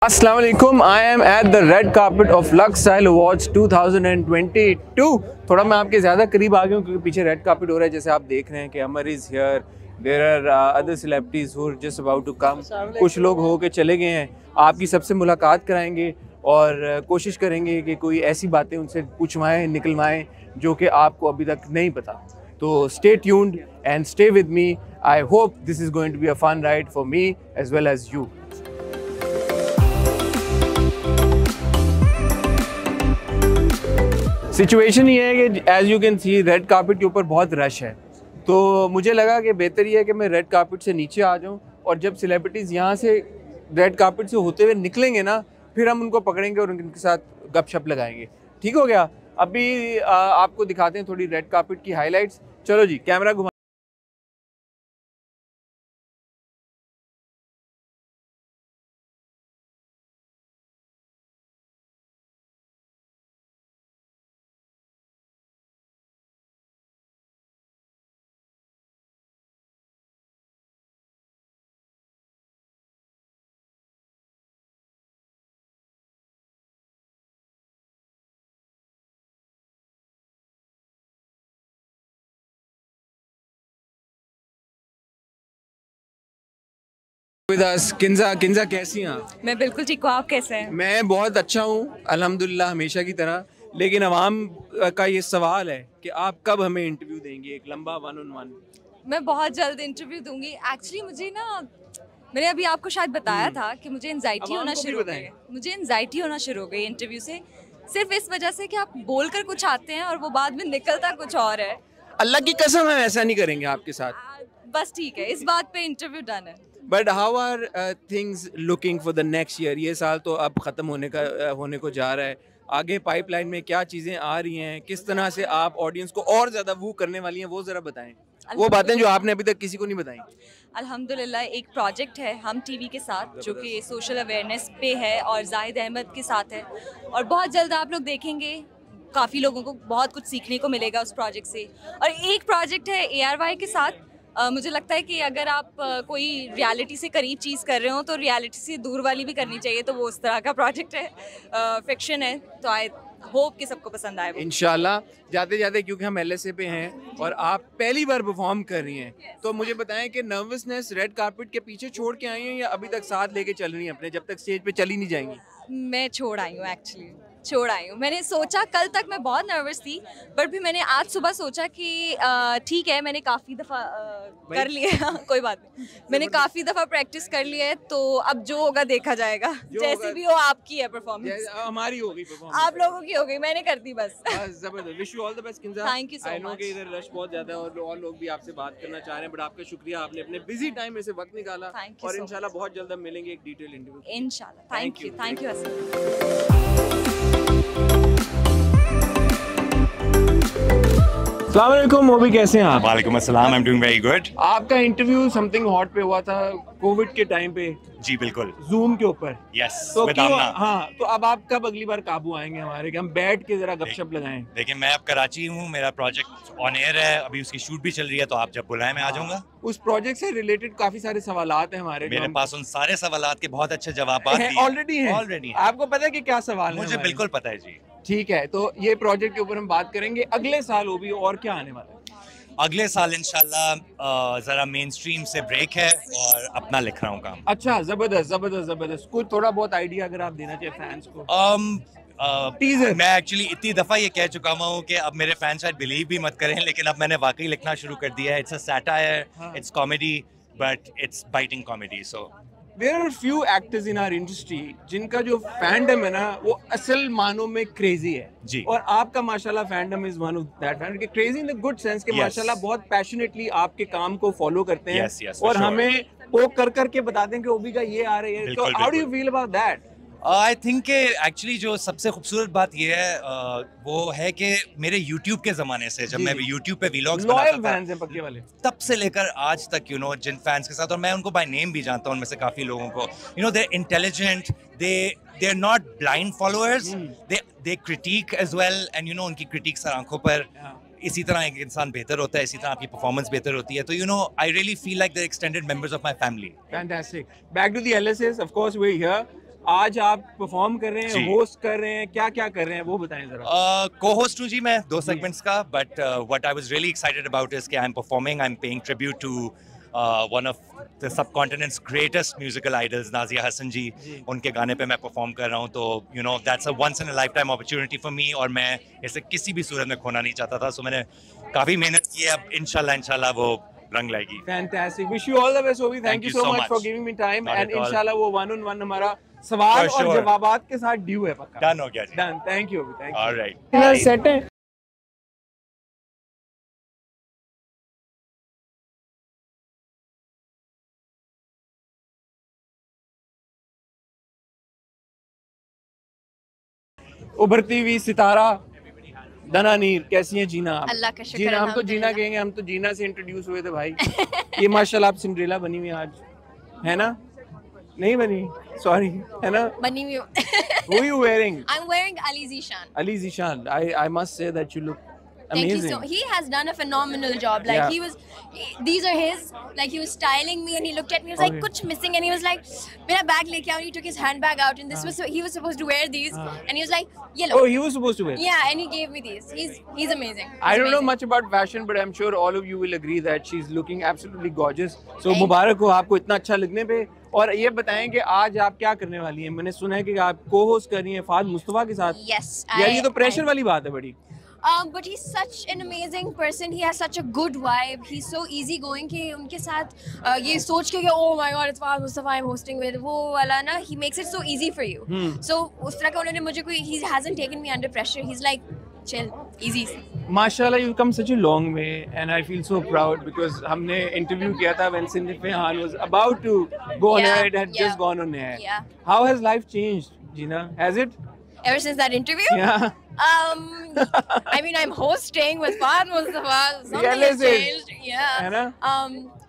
Assalamu alaikum. I am at the red carpet of Lux Style Awards 2022. थोड़ा मैं आपके ज़्यादा करीब आ गया हूँ क्योंकि पीछे रेड कार्पेट हो रहा है। जैसे आप देख रहे हैं कि Amar is here, there are other celebrities who are just about to come. कुछ लोग हो के चले गए हैं। आपकी सबसे मुलाकात कराएंगे और कोशिश करेंगे कि कोई ऐसी बातें उनसे पूछवाएं, निकलवाएं जो कि आपको अभी तक नहीं पता। तो stay tuned and stay with me. I hope this is going to be a fun ride for me as well as you. Situation ये है कि as you can see red carpet के ऊपर बहुत रश है, तो मुझे लगा कि बेहतर ये है कि मैं रेड कार्पेट से नीचे आ जाऊं और जब सेलिब्रिटीज़ यहाँ से रेड कार्पेट से होते हुए निकलेंगे ना, फिर हम उनको पकड़ेंगे और उनके साथ गपशप लगाएंगे. ठीक हो गया? अभी आपको दिखाते हैं थोड़ी रेड कार्पेट की हाईलाइट्स. चलो जी, कैमरा घुमा. किंजा कैसी हैं आप? मैं बिल्कुल ठीक हूँ, आप कैसे हैं? मैं बहुत अच्छा हूँ अल्हम्दुलिल्लाह, हमेशा की तरह. लेकिन अवाम का ये सवाल है कि आप कब हमें इंटरव्यू देंगे, एक लंबा 1-on-1? मैं बहुत जल्द इंटरव्यू दूंगी. एक्चुअली मुझे ना, मैंने अभी आपको शायद बताया था कि मुझे एंजाइटी होना शुरू हो गई है. मुझे एंजाइटी होना शुरू हो गई इंटरव्यू से, सिर्फ इस वजह से कि आप बोलकर कुछ आते हैं और वो बाद में निकलता कुछ और है. अल्लाह की कसम हम ऐसा नहीं करेंगे आपके साथ. बस ठीक है, इस बात पे इंटरव्यू डन है. But how are things looking for the next year? ये साल तो अब ख़त्म होने को जा रहा है. आगे पाइपलाइन में क्या चीज़ें आ रही हैं, किस तरह से आप ऑडियंस को और ज़्यादा वू करने वाली हैं, वो ज़रा बताएं. वो बातें जो आपने अभी तक किसी को नहीं बताई. अल्हम्दुलिल्लाह एक प्रोजेक्ट है हम टीवी के साथ जो कि सोशल अवेयरनेस पे है और जाहिद अहमद के साथ है, और बहुत जल्द आप लोग देखेंगे. काफ़ी लोगों को बहुत कुछ सीखने को मिलेगा उस प्रोजेक्ट से. और एक प्रोजेक्ट है ARY के साथ. मुझे लगता है कि अगर आप कोई रियलिटी से करीब चीज़ कर रहे हो तो रियलिटी से दूर वाली भी करनी चाहिए, तो वो उस तरह का प्रोजेक्ट है. फिक्शन है, तो आई होप कि सबको पसंद आए. इंशाल्लाह. जाते जाते, क्योंकि हम LSA पे हैं और आप पहली बार परफॉर्म कर रही हैं, तो मुझे बताएं कि नर्वसनेस रेड कार्पेट के पीछे छोड़ के आई हैं या अभी तक साथ लेके चल रही हैं अपने, जब तक स्टेज पे चली नहीं जाएंगी? मैं छोड़ आई हूँ, एक्चुअली छोड़ आई हूँ. मैंने सोचा, कल तक मैं बहुत नर्वस थी, बट फिर मैंने आज सुबह सोचा कि ठीक है, मैंने काफ़ी दफ़ा कर लिया कोई बात नहीं, मैंने काफ़ी दफ़ा प्रैक्टिस कर लिया है, तो अब जो होगा देखा जाएगा. जैसी भी हो आपकी है परफॉर्मेंस, हमारी हो गई परफॉर्मेंस, आप लोगों की हो गई, मैंने कर दी बस. जबरदस्त. Wish you all the best Kinza. Thank you so much. I know कि इधर रश बहुत ज़्यादा है और लोग भी आपसे बात करना चाह रहे हैं, बट आपका शुक्रिया, आपने अपने बिजी टाइम में से वक्त निकाला. और इंशाल्लाह बहुत जल्द हम मिलेंगे एक डिटेल इंटरव्यू. इंशाल्लाह. Thank you Hasan. अस्सलाम वालेकुम मोबी, कैसे हैं आप? वालेकुम अस्सलाम, I am doing very good. आपका इंटरव्यू समथिंग हॉट पे हुआ था कोविड के टाइम पे. जी बिल्कुल. जूम के ऊपर. यस, तो विद आमना. हाँ, तो अब आप कब अगली बार काबू आएंगे हमारे कि हम बैठ के जरा गपशप लगाएं? देखिए, मैं अब कराची हूँ, मेरा प्रोजेक्ट ऑन एयर है, अभी उसकी शूट भी चल रही है, तो आप जब बुलाएं मैं आ जाऊंगा. उस प्रोजेक्ट से रिलेटेड काफी सारे सवालात हैं हमारे. मेरे पास उन सारे सवालात के बहुत अच्छे जवाब ऑलरेडी हैं. आपको पता है कि क्या सवाल है? मुझे बिल्कुल पता है जी. ठीक है, तो ये प्रोजेक्ट के ऊपर हम बात करेंगे. अगले साल वो भी और क्या आने वाला है? अगले साल इंशाल्लाह जरा मेन स्ट्रीम से ब्रेक है और अपना लिख रहा हूँ काम. अच्छा, जबरदस्त जबरदस्त जबरदस्त. कुछ थोड़ा बहुत आइडिया अगर आप देना चाहिए फैंस को. टीजर. मैं एक्चुअली इतनी दफ़ा ये कह चुका हूँ कि अब मेरे फैन शायद बिलीव भी मत करें, लेकिन अब मैंने वाकई लिखना शुरू कर दिया है. It's a satire, it's comedy, but it's biting comedy. So There are few actors in our industry जिनका जो फैंडम है ना, वो असल मानों में क्रेजी है जी. और आपका माशाल्लाह fandom is one of that fandom. Crazy in the good sense के माशाल्लाह बहुत पैशनेटली आपके काम को फॉलो करते हैं. और हमें पोक कर करके बताते हैं कि ओबी का ये आ रही है. तो how do you feel about that? I think actually जो सबसे खूबसूरत बात ये है वो है कि मेरे YouTube के ज़माने से, जब मैं YouTube पे व्लॉग्स बनाता फैंस हैं पक्के वाले, तब से लेकर आज तक जिन फैंस के साथ, और मैं उनको बाय नेम भी जानता हूँ उनमें से काफ़ी लोगों को. They are intelligent, they are not blind followers, they critic as well, and उनकी क्रिटिक सर आंखों पर. इसी तरह एक इंसान बेहतर होता है, इसी तरह आपकी परफॉर्मेंस बेहतर होती है. तो I really feel like the extended members of my family. Fantastic. Back to the LSAs, of course we are here. आज आप परफॉर्म कर रहे हैं, जी। होस्ट कर रहे हैं, क्या क्या कर रहे हैं वो बताएं जरा। Co-host हूँ जी मैं 2 segments का, but what I was really excited about is कि I'm performing, I'm paying tribute to one of the subcontinent's greatest musical idols, Nazia Hassan जी. उनके गाने पे मैं perform कर रहा हूँ, तो you know that's a once in a lifetime opportunity for me, और मैं इसे किसी भी सूरत में खोना नहीं चाहता था, so मैंने काफी मेहनत की है, अब इंशाल्लाह वो रंग लाएगी. Fantastic. Wish you all the best, Obi. Thank you so much for giving me time. Not And at all. इंशाल्लाह वो one on one हमारा सवाल For और sure. जवाबात के साथ ड्यू है पक्का. Done हो गया जी. Done. Thank you, Obi. Thank you. All right. Set है. उभरती हुई सितारा दना नीर, कैसी हैं जीना आप? अल्लाह का शुक्र, जीना, हम तो जीना अल्हम्दुलिल्लाह। कहेंगे, हम तो जीना से इंट्रोड्यूस हुए थे भाई. ये माशाल्लाह आप सिंड्रेला बनी हुई आज, है ना? नहीं बनी, सॉरी, है ना? बनी हुई हूँ। Who are you wearing? I'm wearing Ali Zishan. Ali Zishan. I must say that you look Thank you amazing. so. He has done a phenomenal job. Like Yeah. these are his. Like he was styling me, and he looked at me. He was like, Okay. "Kuch missing," and he was like, "Mera bag leke aao." And he took his handbag out, and he was supposed to wear these, and he was like, "Ye lo." Oh, he was supposed to wear. Yeah, and he gave me these. He's amazing. I He's don't know amazing. much about fashion, but I'm sure all of you will agree that she's looking absolutely gorgeous. So Thank मुबारक हो आपको इतना अच्छा लगने पे. और ये बताएं कि आज आप क्या करने वाली हैं? मैंने सुना है कि आप को-होस्ट कर रही हैं फाद मुस्तफा के साथ. Yes. यार ये तो प्रेशर वाली बात है बड़ी. But he's such an amazing person. He has such a good vibe. He's so easygoing कि उनके साथ ये सोच के कि oh my god it's Fahad Mustafa I'm hosting with वो वाला ना, he makes it so easy for you. So उस तरह का उन्होंने मुझे कोई, he hasn't taken me under pressure. He's like chill, easy. माशाल्लाह you've come such a long way and I feel so proud because हमने इंटरव्यू किया था when Cindy Fehan was about to go on Yeah, air. It had yeah. just gone on air. Yeah. How has life changed, Gina? Has it? Ever since that interview? Yeah. I mean, I'm hosting with Fahad Mustafa. Something has Realistic. changed. Yeah. है ना?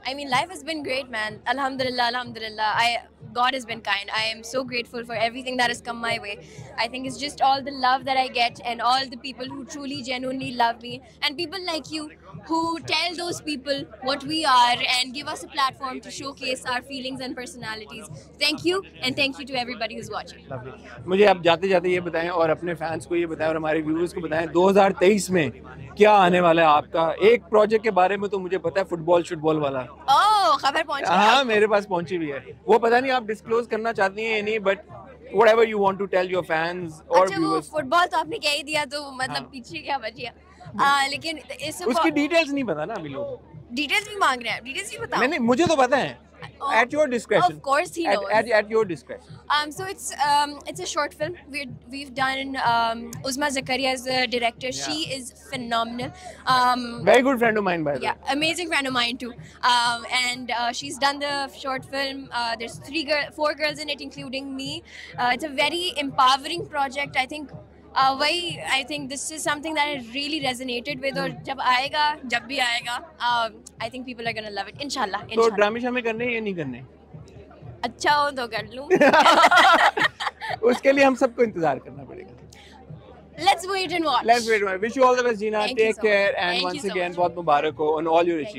I mean, life has been great, man. Alhamdulillah, alhamdulillah. God has been kind. I am so grateful for everything that has come my way. I think it's just all the love that I get and all the people who truly, genuinely love me. And people like you who tell those people what we are and give us a platform to showcase our feelings and personalities. Thank you, and thank you to everybody who's watching. मुझे आप जाते जाते ये बताएं और अपने fans को ये बताएं और हमारे व्यूअर्स को बताएं 2023 में क्या आने वाला है आपका. एक प्रोजेक्ट के बारे में तो मुझे पता है, फुटबॉल वाला. Oh, खबर पहुंच गई. हाँ मेरे पास पहुंची हुई है. वो पता नहीं आप डिस्क्लोज करना चाहती हैं या नहीं, but whatever you want to tell your fans or अच्छा, वो viewers. फुटबॉल तो आपने कह ही दिया, तो मतलब पीछे क्या बचिया. लेकिन इस उसकी डिटेल्स नहीं पता ना अभी लोग. डिटेल्स भी मांग रहे हैं. डिटेल्स भी बताओ. नहीं मुझे तो पता है. At your discretion. Of course he knows. At your discretion. So it's a short film. We've done Uzma Zakaria as the director. Yeah. She is phenomenal. Very good friend of mine by the way. Yeah, amazing friend of mine too. And she's done the short film. There's 4 girls in it, including me. It's a very empowering project. I think I think this is something that I really resonated with. और जब भी आएगा, I think people are gonna love it. Inshallah. तो ड्रामे शामे करने हैं या नहीं करने? अच्छा हो तो कर लूँ. उसके लिए हम सबको इंतजार करना पड़ेगा. Let's wait and watch. Let's wait. Wish you all the best, Gina. Thank you Take so much. care and Thank you once so again much. बहुत मुबारक हो on all your achievements.